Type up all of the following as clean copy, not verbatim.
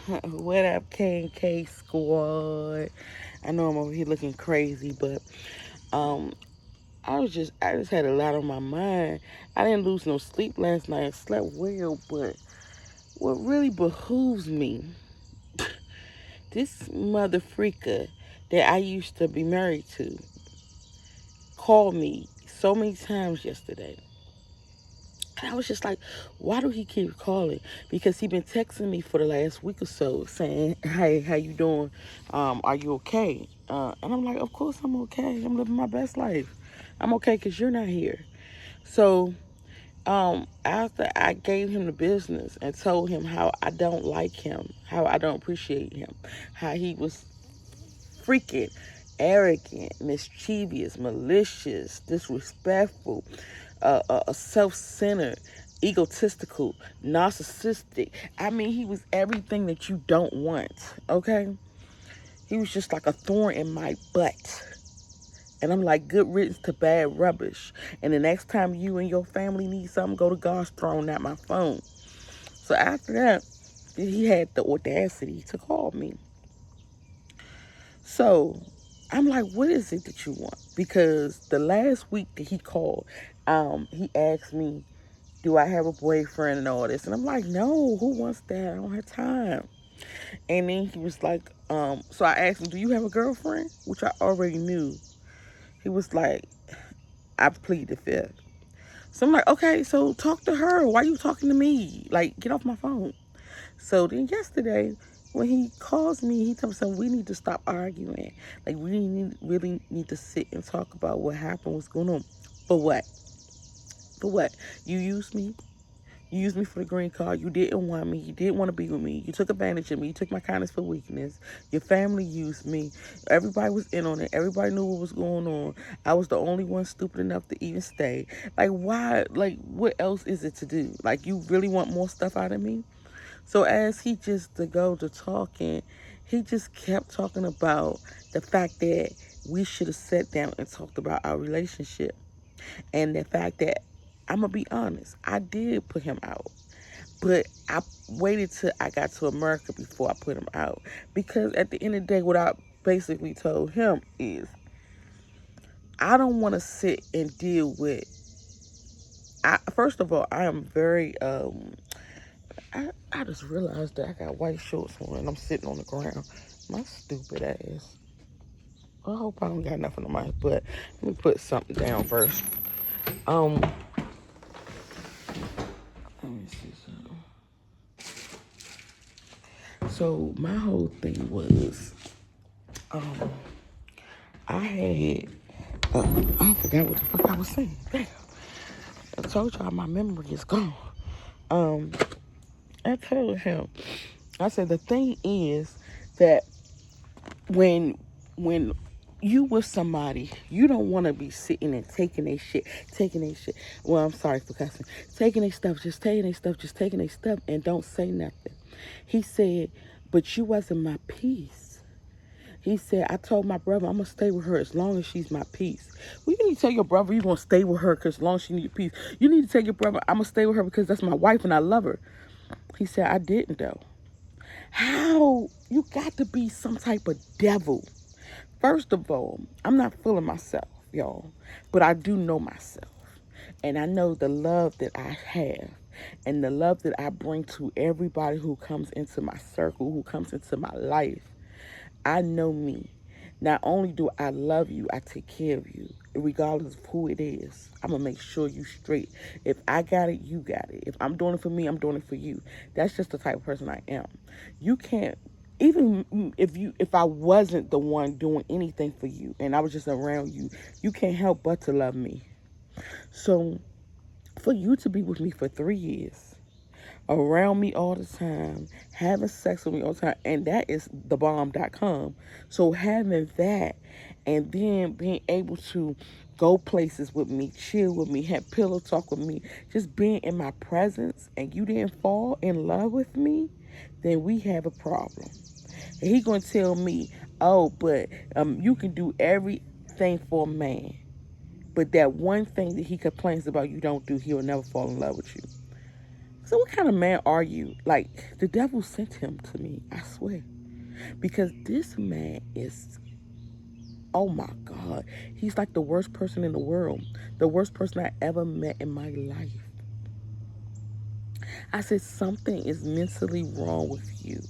What up, K and K squad? I know I'm over here looking crazy, but um, I just had a lot on my mind. I didn't lose no sleep last night. I slept well, but what really behooves me, this mother freaker that I used to be married to, called me so many times yesterday. And I was just like, why do he keep calling? Because he been texting me for the last week or so saying, hey, how you doing? Are you okay? And I'm like, of course I'm okay. I'm living my best life. I'm okay because you're not here. So after I gave him the business and told him how I don't like him, how I don't appreciate him, how he was freaking arrogant, mischievous, malicious, disrespectful, self-centered, egotistical, narcissistic. I mean, he was everything that you don't want. Okay, he was just like a thorn in my butt. And I'm like, good riddance to bad rubbish. And the next time you and your family need something, go to God's throne, not my phone. So after that, he had the audacity to call me. So I'm like, what is it that you want? Because the last week that he called, he asked me, do I have a boyfriend and all this? And I'm like, no, who wants that? I don't have time. And then he was like, so I asked him, do you have a girlfriend? Which I already knew. He was like, I plead the fifth. So I'm like, okay, so talk to her. Why are you talking to me? Like, get off my phone. So then yesterday, when he calls me, he tells me, we need to stop arguing. Like, we really need to sit and talk about what happened, what's going on. For what? For what? You used me. You used me for the green card. You didn't want me. You didn't want to be with me. You took advantage of me. You took my kindness for weakness. Your family used me. Everybody was in on it. Everybody knew what was going on. I was the only one stupid enough to even stay. Like, why? Like, what else is it to do? Like, you really want more stuff out of me? So as he just to go to talking, he just kept talking about the fact that we should have sat down and talked about our relationship. And the fact that, I'm going to be honest, I did put him out. But I waited till I got to America before I put him out. Because at the end of the day, what I basically told him is, I don't want to sit and deal with, first of all, I am very, I just realized that I got white shorts on and I'm sitting on the ground. My stupid ass. I hope I don't got nothing on my butt. Let me put something down first. Um, let me see something. So my whole thing was, um, I had, I forgot what the fuck I was saying. Damn. I told y'all my memory is gone. Um, I told him, I said the thing is that when when you with somebody, you don't want to be sitting and taking their shit. Well, I'm sorry for cussing. Taking their stuff, just taking their stuff, just taking their stuff, and don't say nothing. He said, but you wasn't my peace. He said, I told my brother I'm gonna stay with her as long as she's my peace. Well, you need to tell your brother you gonna stay with her because as long as she need peace. You need to tell your brother I'm gonna stay with her because that's my wife and I love her. He said, I didn't though. How? You got to be some type of devil. First of all, I'm not full of myself, y'all, but I do know myself. And I know the love that I have and the love that I bring to everybody who comes into my circle, who comes into my life. I know me. Not only do I love you, I take care of you, regardless of who it is. I'm going to make sure you straight. If I got it, you got it. If I'm doing it for me, I'm doing it for you. That's just the type of person I am. You can't, even if I wasn't the one doing anything for you and I was just around you, you can't help but to love me. So for you to be with me for 3 years, around me all the time, having sex with me all the time, and that is thebomb.com. So having that and then being able to go places with me, chill with me, have pillow talk with me, just being in my presence, and you didn't fall in love with me, then we have a problem. And he gonna tell me, oh, but you can do everything for a man. But that one thing that he complains about you don't do, he'll never fall in love with you. So what kind of man are you? Like, the devil sent him to me, I swear. Because this man is, oh my God, he's like the worst person in the world. The worst person I ever met in my life. I said, something is mentally wrong with you.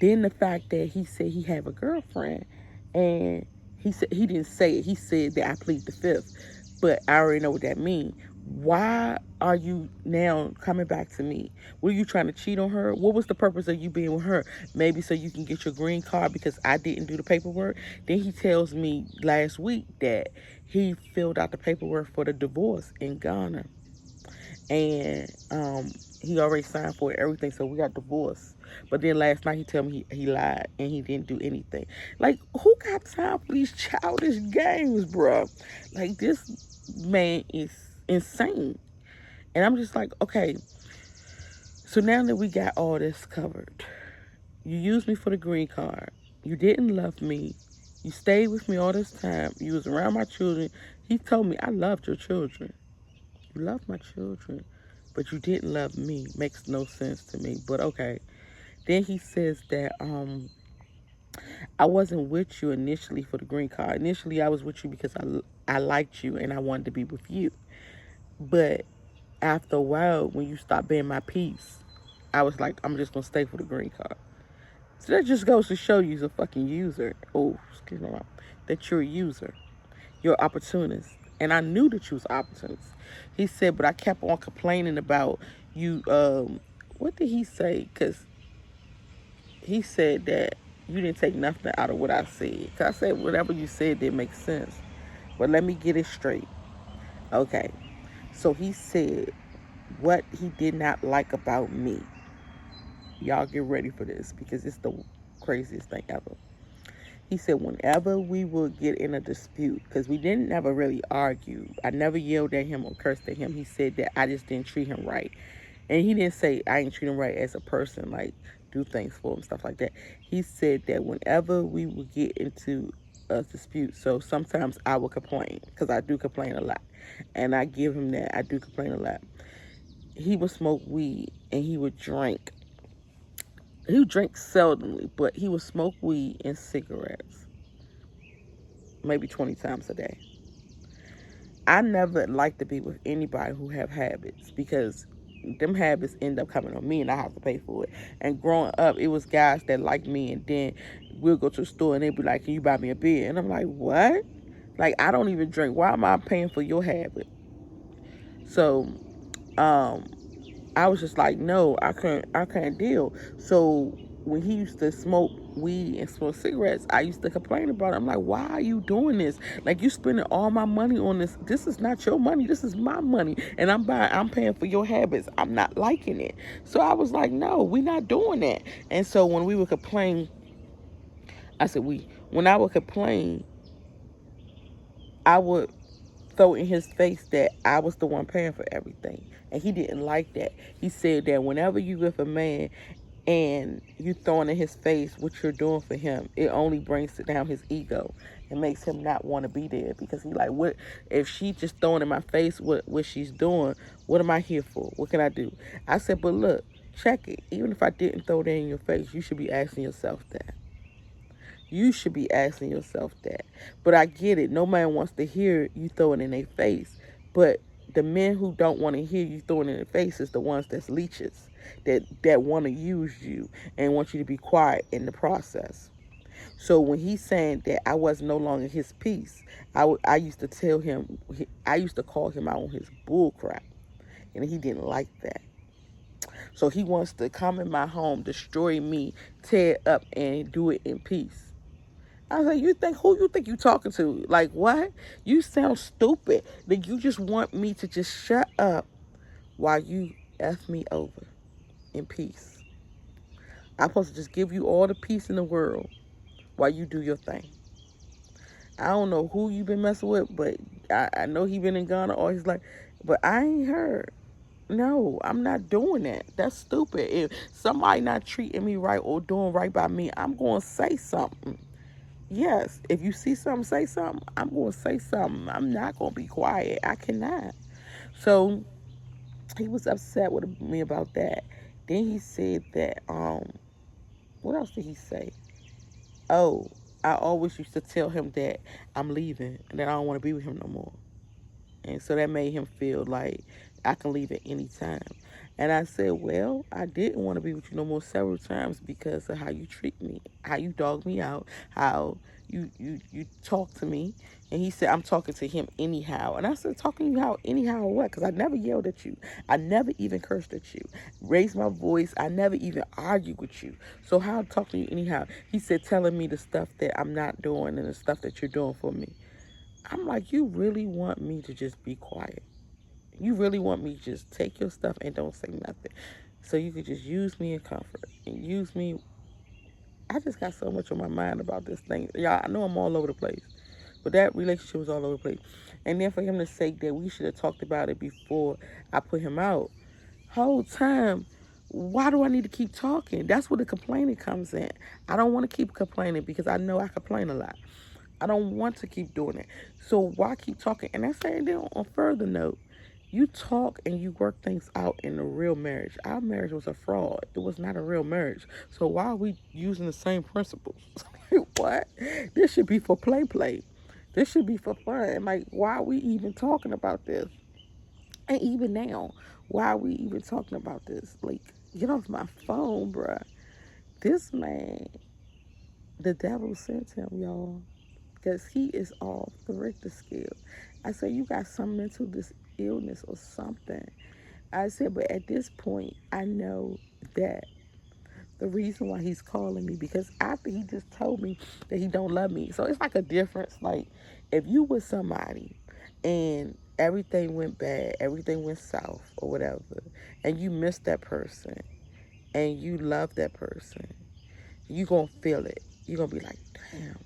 Then the fact that he said he have a girlfriend, and he said he didn't say it. He said that I plead the fifth, but I already know what that means. Why are you now coming back to me? Were you trying to cheat on her? What was the purpose of you being with her? Maybe so you can get your green card because I didn't do the paperwork. Then he tells me last week that he filled out the paperwork for the divorce in Ghana, and he already signed for it, everything, so we got divorced. But then last night he told me he lied and he didn't do anything. Like, who got time for these childish games, bruh? Like, this man is insane. And I'm just like, okay, so now that we got all this covered, you used me for the green card, you didn't love me, you stayed with me all this time, you was around my children. He told me, I loved your children. You love my children, but you didn't love me. Makes no sense to me, but okay. Then he says that I wasn't with you initially for the green card. Initially, I was with you because I liked you and I wanted to be with you. But after a while, when you stopped being my piece, I was like, I'm just gonna stay for the green card. So that just goes to show you's a fucking user. Oh, excuse me, that you're a user. You're an opportunist. And I knew that you was an opportunist. He said, but I kept on complaining about you. What did he say? Because he said that you didn't take nothing out of what I said. Because I said, whatever you said didn't make sense. But let me get it straight. Okay. So he said what he did not like about me. Y'all get ready for this because it's the craziest thing ever. He said whenever we would get in a dispute, because we didn't never really argue, I never yelled at him or cursed at him. He said that I just didn't treat him right. And he didn't say I didn't treat him right as a person, like do things for him, stuff like that. He said that whenever we would get into a dispute, so sometimes I would complain, because I do complain a lot. And I give him that, I do complain a lot. He would smoke weed and he would drink. He would drink seldomly, but he would smoke weed and cigarettes maybe 20 times a day. I never like to be with anybody who have habits, because them habits end up coming on me and I have to pay for it. And growing up, it was guys that liked me, and then we'll go to the store and they'd be like, can you buy me a beer? And I'm like, what? Like, I don't even drink. Why am I paying for your habit? So I was just like, no, I can't deal. So when he used to smoke weed and smoke cigarettes, I used to complain about it. I'm like, why are you doing this? Like, you spending all my money on this. This is not your money. This is my money. And I'm paying for your habits. I'm not liking it. So I was like, no, we're not doing that. And so when we would complain, when I would complain, I would throw in his face that I was the one paying for everything. And he didn't like that. He said that whenever you with a man and you throwing in his face what you're doing for him, it only brings down his ego and makes him not want to be there, because he like, what if she just throwing in my face what she's doing? What am I here for? What can I do? I said, but look, check it. Even if I didn't throw that in your face, you should be asking yourself that. You should be asking yourself that. But I get it. No man wants to hear you throw it in their face. But the men who don't want to hear you throw it in their face is the ones that's leeches, that want to use you and want you to be quiet in the process. So when he's saying that I was no longer his piece, I used to tell him, I used to call him out on his bull crap. And he didn't like that. So he wants to come in my home, destroy me, tear it up, and do it in peace. I was like, who you think you talking to? Like, what? You sound stupid. Like, you just want me to just shut up while you F me over in peace. I'm supposed to just give you all the peace in the world while you do your thing. I don't know who you been messing with, but I know he been in Ghana all his life. But I ain't heard. No, I'm not doing that. That's stupid. If somebody not treating me right or doing right by me, I'm going to say something. Yes, if you see something, say something. I'm going to say something. I'm not going to be quiet. I cannot. So He was upset with me about that. Then he said that, what else did he say? Oh, I always used to tell him that I'm leaving and that I don't want to be with him no more. And so that made him feel like I can leave at any time. And I said, well, I didn't want to be with you no more several times because of how you treat me, how you dog me out, how you talk to me. And he said, I'm talking to him anyhow. And I said, talking to you how anyhow or what? Because I never yelled at you. I never even cursed at you, raised my voice. I never even argued with you. So how to talk to you anyhow? He said, telling me the stuff that I'm not doing and the stuff that you're doing for me. I'm like, you really want me to just be quiet? You really want me to just take your stuff and don't say nothing? So you could just use me in comfort and use me. I just got so much on my mind about this thing. Y'all, I know I'm all over the place. But that relationship was all over the place. And then for him to say that we should have talked about it before I put him out, whole time, why do I need to keep talking? That's where the complaining comes in. I don't want to keep complaining because I know I complain a lot. I don't want to keep doing it. So why keep talking? And I say, then on a further note, you talk and you work things out in a real marriage. Our marriage was a fraud. It was not a real marriage. So why are we using the same principles? What? This should be for play. This should be for fun. Like, why are we even talking about this? And even now, why are we even talking about this? Like, get off my phone, bruh. This man, the devil sent him, y'all, because he is off the Richter scale. I said, you got some mental illness or something. I said, but at this point, I know that the reason why he's calling me, because after he just told me that he don't love me. So it's like a difference. Like, if you with somebody and everything went bad, everything went south or whatever, and you miss that person and you love that person, you gonna feel it. You gonna be like, damn,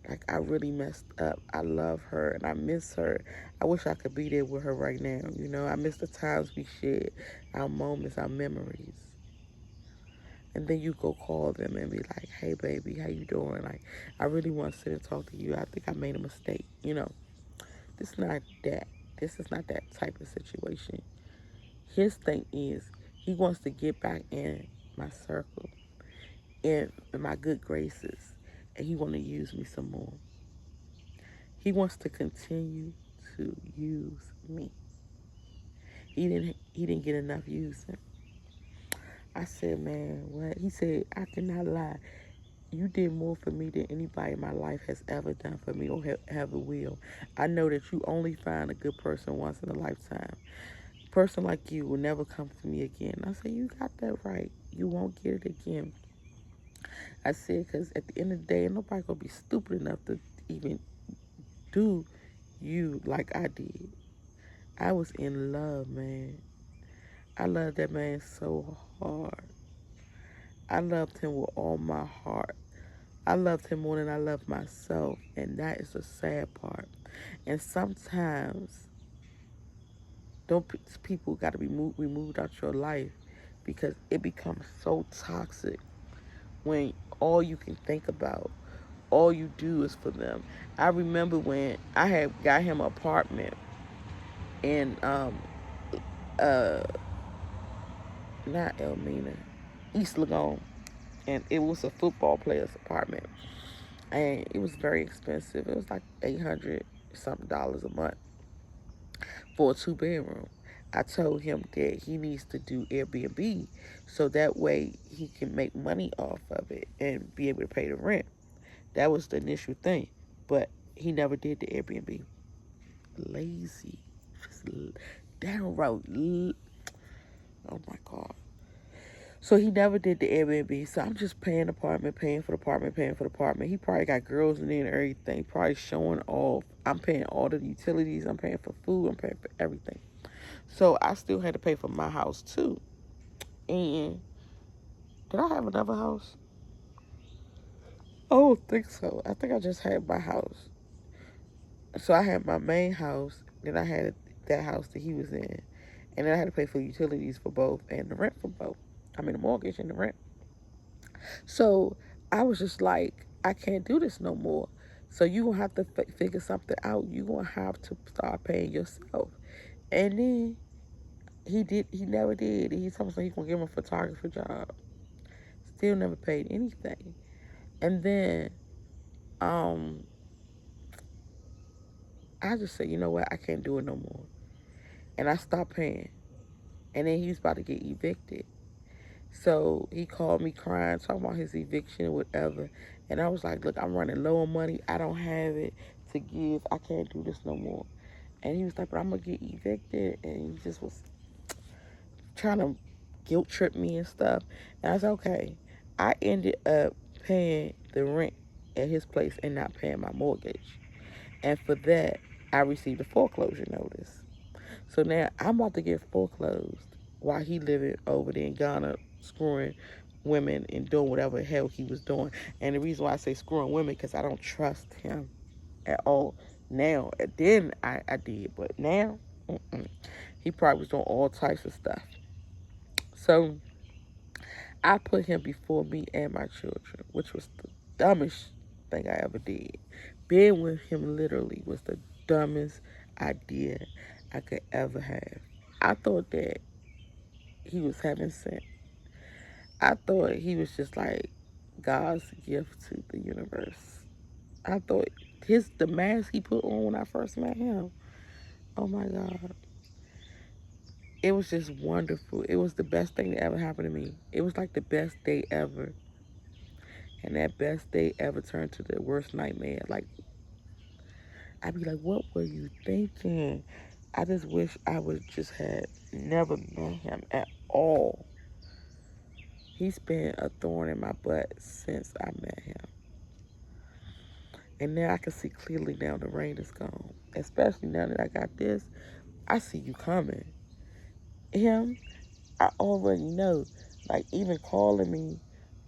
like I really messed up. I love her and I miss her. I wish I could be there with her right now. You know, I miss the times we shared, our moments, our memories. And then you go call them and be like, hey baby, how you doing? Like, I really want to sit and talk to you. I think I made a mistake. You know, this is not that. This is not that type of situation. His thing is he wants to get back in my circle, in my good graces, and he want to use me some more. He wants to continue to use me. He didn't get enough using. I said, man, what? He said, I cannot lie. You did more for me than anybody in my life has ever done for me or ever will. I know that you only find a good person once in a lifetime. A person like you will never come to me again. I said, you got that right. You won't get it again. I said, because at the end of the day, nobody going to be stupid enough to even do you like I did. I was in love, man. I loved that man so hard. I loved him with all my heart. I loved him more than I loved myself, and that is the sad part. And sometimes, don't people got to be removed out your life because it becomes so toxic when all you can think about, all you do is for them. I remember when I had got him an apartment in uh not Elmina, East Lagoon, and it was a football player's apartment, and it was very expensive. It was like $800 something dollars a month for a 2 bedroom. I told him that he needs to do Airbnb so that way he can make money off of it and be able to pay the rent. That was the initial thing, but he never did the Airbnb. Lazy, just downright. Oh my god. So he never did the Airbnb. So I'm just paying apartment, paying for the apartment, paying for the apartment. He probably got girls in there and everything, probably showing off. I'm paying all the utilities. I'm paying for food. I'm paying for everything. So I still had to pay for my house too. And did I have another house? I don't think so. I think I just had my house. So I had my main house. Then I had that house that he was in. And then I had to pay for utilities for both and the rent for both. I mean, the mortgage and the rent. So I was just like, I can't do this no more. So you gonna have to figure something out. You gonna have to start paying yourself. And then He never did. He told me he gonna give him a photographer job. Still never paid anything. And then, um, I just said, you know what, I can't do it no more. And I stopped paying. And then he was about to get evicted. So he called me crying, talking about his eviction, whatever. And I was like, look, I'm running low on money. I don't have it to give. I can't do this no more. And he was like, but I'm going to get evicted. And he just was trying to guilt trip me and stuff. And I said, okay. I ended up paying the rent at his place and not paying my mortgage. And for that, I received a foreclosure notice. So now I'm about to get foreclosed while he living over there in Ghana screwing women and doing whatever the hell he was doing. And the reason why I say screwing women, because I don't trust him at all now. Then I did, but now he probably was doing all types of stuff. So I put him before me and my children, which was the dumbest thing I ever did. Being with him literally was the dumbest idea I could ever have. I thought that he was heaven sent. I thought he was just like God's gift to the universe. I thought the mask he put on when I first met him, oh my God. It was just wonderful. It was the best thing that ever happened to me. It was like the best day ever. And that best day ever turned to the worst nightmare. Like, I'd be like, what were you thinking? I just wish I would just had never met him at all. He's been a thorn in my butt since I met him. And now I can see clearly now the rain is gone. Especially now that I got this, I see you coming. Him, I already know. Like, even calling me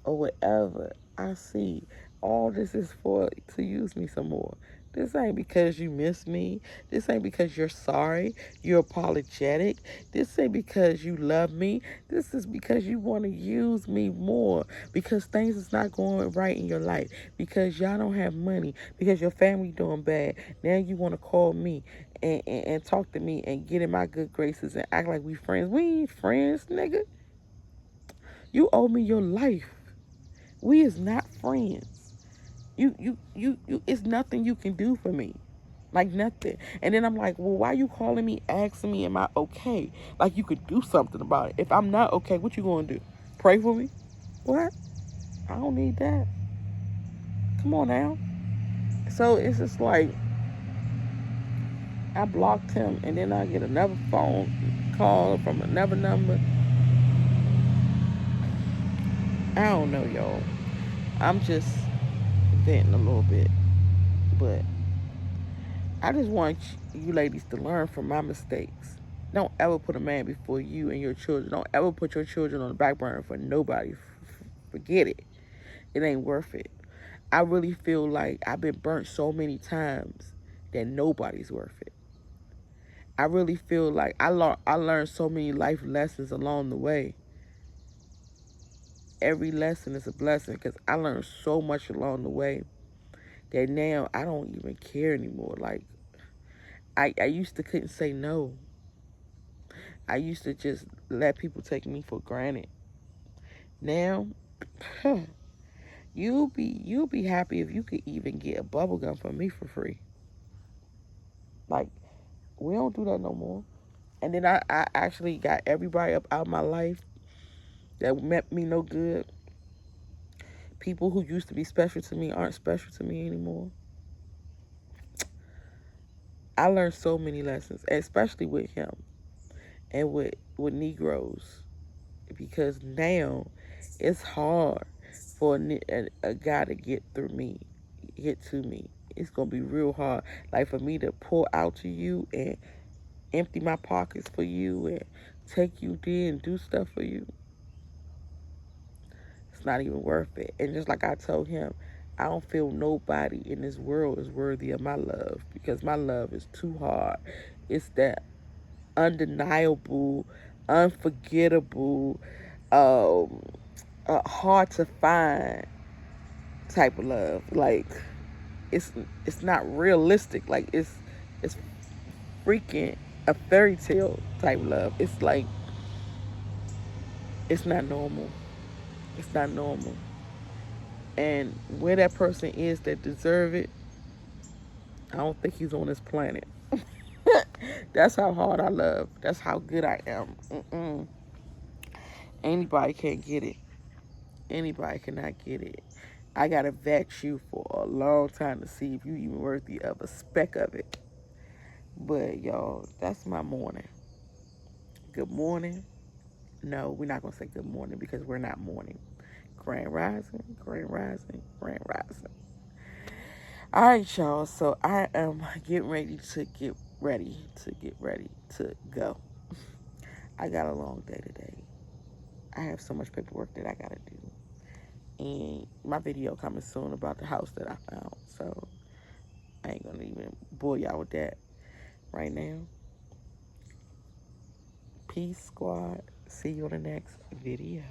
or whatever, I see all this is for to use me some more. This ain't because you miss me. This ain't because you're sorry. You're apologetic. This ain't because you love me. This is because you want to use me more. Because things is not going right in your life. Because y'all don't have money. Because your family doing bad. Now you want to call me and talk to me and get in my good graces and act like we friends. We ain't friends, nigga. You owe me your life. We is not friends. You, it's nothing you can do for me. Like nothing. And then I'm like, well, why you calling me, asking me, am I okay? Like you could do something about it. If I'm not okay, what you gonna do? Pray for me? What? I don't need that. Come on now. So it's just like, I blocked him and then I get another phone call from another number. I don't know, y'all. I'm just venting a little bit. But I just want you ladies to learn from my mistakes. Don't ever put a man before you and your children. Don't ever put your children on the back burner for nobody. Forget it. It ain't worth it. I really feel like I've been burnt so many times that nobody's worth it. I really feel like I learned so many life lessons along the way. Every lesson is a blessing because I learned so much along the way that now I don't even care anymore. Like, I used to couldn't say no. I used to just let people take me for granted. Now, you'll be happy if you could even get a bubble gum from me for free. Like, we don't do that no more. And then I actually got everybody up out of my life that meant me no good. People who used to be special to me aren't special to me anymore. I learned so many lessons, especially with him and with Negroes, because now it's hard for a guy to get to me. It's gonna be real hard. Like for me to pour out to you and empty my pockets for you and take you there and do stuff for you. It's not even worth it. And just like I told him, I don't feel nobody in this world is worthy of my love because my love is too hard. It's that undeniable, unforgettable, um, hard to find type of love. Like it's not realistic. Like it's freaking a fairy tale type love. It's like, it's not normal. It's not normal. And where that person is that deserve it, I don't think he's on this planet. That's how hard I love. That's how good I am. Anybody can't get it. Anybody cannot get it. I gotta vex you for a long time to see if you even worthy of a speck of it. But y'all, that's my morning. Good morning. No, we're not gonna say good morning because we're not morning. Grand rising, grand rising, grand rising. All right, y'all. So I am getting ready to go. I got a long day today. I have so much paperwork that I gotta do, and my video coming soon about the house that I found. So I ain't gonna even bore y'all with that right now. Peace, squad. See you on the next video.